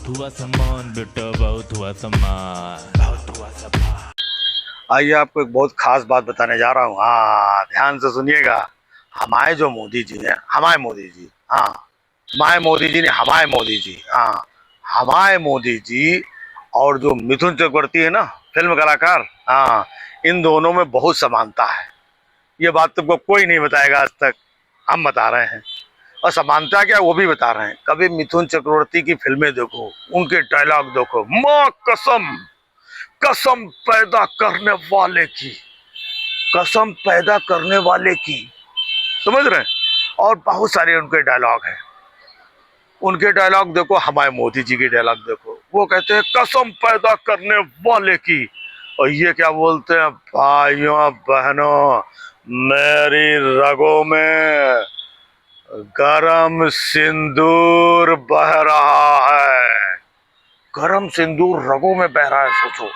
बहुत हुआ सामान बेटा, बहुत हुआ सामान, बहुत हुआ सामान। आइए आपको एक बहुत खास बात बताने जा रहा हूँ। हाँ, ध्यान से सुनिएगा। हमारे जो मोदी जी हैं, हमारे मोदी जी, हाँ, हमारे मोदी जी ने हमारे मोदी जी, हाँ, हमारे मोदी जी और जो मिथुन चक्रवर्ती है ना, फिल्म कलाकार, हाँ, इन दोनों में बहुत समानता है। ये बात तुमको कोई नहीं बताएगा आज तक, हम बता रहे हैं। और समानता क्या वो भी बता रहे हैं। कभी मिथुन चक्रवर्ती की फिल्में देखो, उनके डायलॉग देखो, माँ कसम, कसम पैदा करने वाले की, कसम पैदा करने वाले की, समझ रहे हैं। और बहुत सारे उनके डायलॉग हैं। उनके डायलॉग देखो, हमारे मोदी जी के डायलॉग देखो, वो कहते हैं कसम पैदा करने वाले की। और ये क्या बोलते हैं, भाइयों बहनों, मेरी रगों में गरम सिंदूर बह रहा है। गरम सिंदूर रगों में बह रहा है, सोचो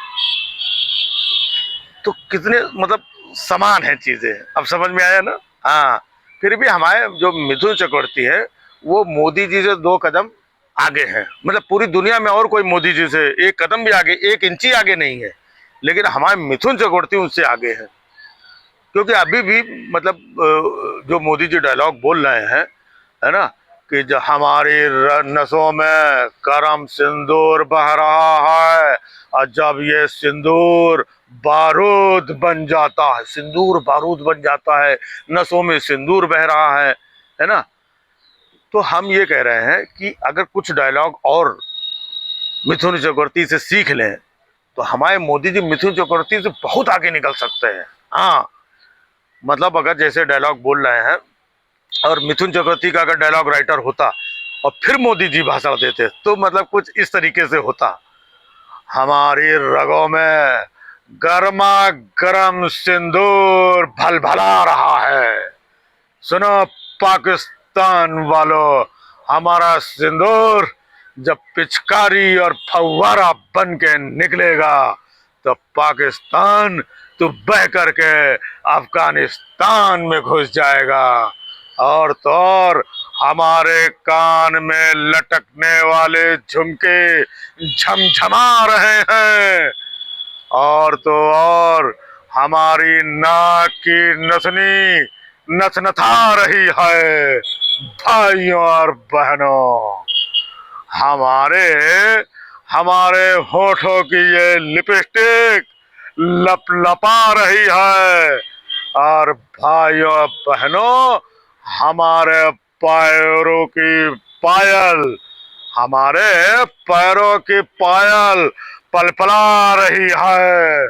तो कितने मतलब समान है चीजें। अब समझ में आया ना। हाँ, फिर भी हमारे जो मिथुन चक्रवर्ती है वो मोदी जी से 2 कदम आगे है। मतलब पूरी दुनिया में और कोई मोदी जी से 1 कदम भी आगे, 1 इंची आगे नहीं है, लेकिन हमारे मिथुन चक्रवर्ती उनसे आगे है। क्योंकि अभी भी मतलब जो मोदी जी डायलॉग बोल रहे हैं, है ना, कि जो हमारी नसों में गरम सिंदूर बह रहा है, और जब ये सिंदूर बारूद बन जाता है, सिंदूर बारूद बन जाता है, नसों में सिंदूर बह रहा है ना। तो हम ये कह रहे हैं कि अगर कुछ डायलॉग और मिथुन चक्रवर्ती से सीख लें तो हमारे मोदी जी मिथुन चक्रवर्ती से बहुत आगे निकल सकते हैं। हाँ, मतलब अगर जैसे डायलॉग बोल रहे हैं और मिथुन चक्रवर्ती का अगर डायलॉग राइटर होता और फिर मोदी जी भाषण देते तो मतलब कुछ इस तरीके से होता। हमारी रगों में गर्मा गर्म सिंदूर भलभला रहा है, सुनो पाकिस्तान वालों, हमारा सिंदूर जब पिचकारी और फव्वारा बन के निकलेगा तो पाकिस्तान तो बह करके अफगानिस्तान में घुस जाएगा। और तो और हमारे कान में लटकने वाले झुमके झमझमा रहे हैं। और तो और हमारी नाक की नथनी नथनथा रही है। भाइयों और बहनों, हमारे हमारे होठों की ये लिपस्टिक लपलपा रही है। और भाइयों बहनों, हमारे पैरों की पायल, हमारे पैरों की पायल पलपला रही है।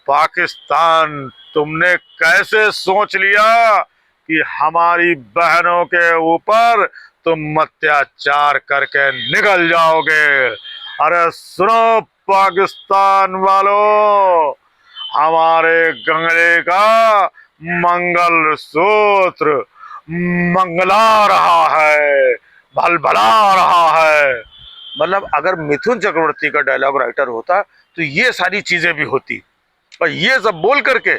पाकिस्तान, तुमने कैसे सोच लिया कि हमारी बहनों के ऊपर तुम अत्याचार करके निकल जाओगे। अरे सुनो पाकिस्तान वालों, हमारे गंगले का मंगल सूत्र मंगला रहा है, भलभला रहा है। मतलब अगर मिथुन चक्रवर्ती का डायलॉग राइटर होता तो ये सारी चीजें भी होती। और ये सब बोल करके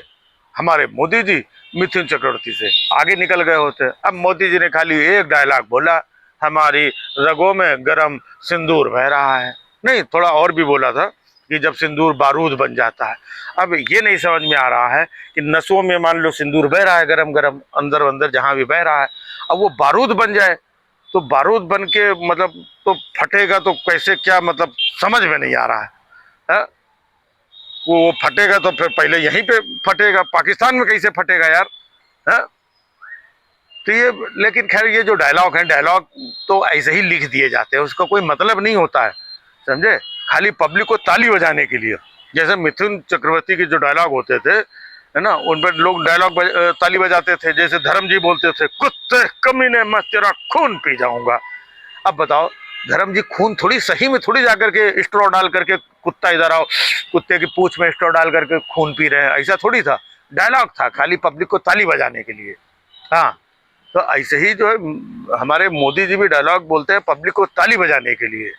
हमारे मोदी जी मिथुन चक्रवर्ती से आगे निकल गए होते। अब मोदी जी ने खाली एक डायलॉग बोला, हमारी रगों में गरम सिंदूर बह रहा है। नहीं, थोड़ा और भी बोला था कि जब सिंदूर बारूद बन जाता है। अब ये नहीं समझ में आ रहा है कि नसों में मान लो सिंदूर बह रहा है, गरम गरम अंदर अंदर जहां भी बह रहा है, अब वो बारूद बन जाए तो बारूद बन के मतलब तो फटेगा तो कैसे, क्या मतलब समझ में नहीं आ रहा है। वो फटेगा तो फिर पहले यहीं पे फटेगा, पाकिस्तान में कैसे फटेगा यार, है। तो ये, लेकिन खैर ये जो डायलॉग है, डायलॉग तो ऐसे ही लिख दिए जाते हैं, उसका कोई मतलब नहीं होता है, समझे, खाली पब्लिक को ताली बजाने के लिए। जैसे मिथुन चक्रवर्ती के जो डायलॉग होते थे, है ना, उन पर लोग डायलॉग ताली बजाते थे। जैसे धर्म जी बोलते थे, कुत्ते कमीने मैं तेरा खून पी जाऊंगा। अब बताओ, धर्म जी खून थोड़ी, सही में थोड़ी जाकर के स्ट्रॉ डाल करके, कुत्ता इधर आओ, कुत्ते की पूंछ में स्ट्रॉ डाल करके खून पी रहे हैं, ऐसा थोड़ी था। डायलॉग था खाली पब्लिक को ताली बजाने के लिए। हाँ, तो ऐसे ही जो है हमारे मोदी जी भी डायलॉग बोलते हैं पब्लिक को ताली बजाने के लिए।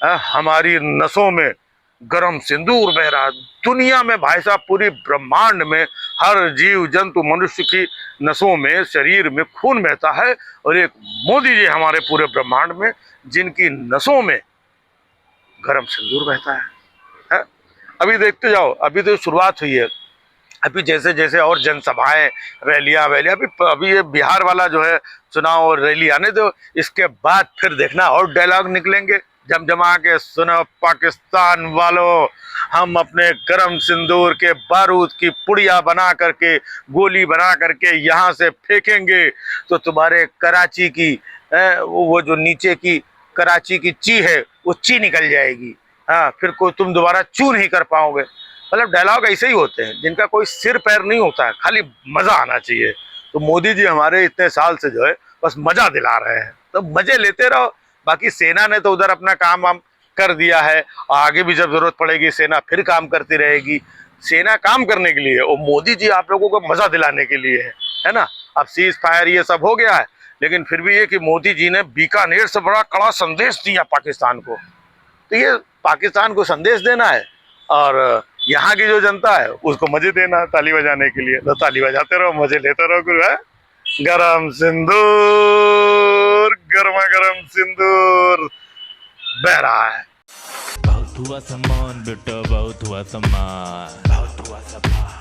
हाँ, हमारी नसों में गरम सिंदूर बह रहा। दुनिया में भाई साहब, पूरी ब्रह्मांड में हर जीव जंतु मनुष्य की नसों में, शरीर में खून बहता है। और एक मोदी जी हमारे पूरे ब्रह्मांड में, जिनकी नसों में गर्म सिंदूर बहता है? अभी देखते जाओ, अभी तो शुरुआत हुई है, अभी जैसे जैसे और जनसभाएं, रैलियां वैलियां, अभी ये बिहार वाला जो है चुनाव और रैली आने दो, इसके बाद फिर देखना और डायलॉग निकलेंगे जमजमा के। सुनो पाकिस्तान वालों, हम अपने गरम सिंदूर के बारूद की पुड़िया बना करके, गोली बना करके यहाँ से फेंकेंगे तो तुम्हारे कराची की वो जो नीचे की कराची की ची है वो ची निकल जाएगी। हाँ, फिर कोई तुम दोबारा चू नहीं कर पाओगे। मतलब डायलॉग ऐसे ही होते हैं जिनका कोई सिर पैर नहीं होता है, खाली मजा आना चाहिए। तो मोदी जी हमारे इतने साल से जो है बस मजा दिला रहे हैं, तो मजे लेते रहो। बाकी सेना ने तो उधर अपना काम वाम कर दिया है, आगे भी जब जरूरत पड़ेगी सेना फिर काम करती रहेगी। सेना काम करने के लिए, और मोदी जी आप लोगों को मजा दिलाने के लिए है ना। अब सीज फायर ये सब हो गया है, लेकिन फिर भी ये कि मोदी जी ने बीकानेर से बड़ा कड़ा संदेश दिया पाकिस्तान को। तो ये पाकिस्तान को संदेश देना है और यहाँ की जो जनता है उसको मजे देना है ताली बजाने के लिए। तो ताली बजाते रहो, मजे लेते रहो गुरु। है गरम सिंदूर, गर्मा गर्म सिंदूर बह रहा है। बहुत हुआ सम्मान बेटा, बहुत हुआ सम्मान, बहुत हुआ सम्मान।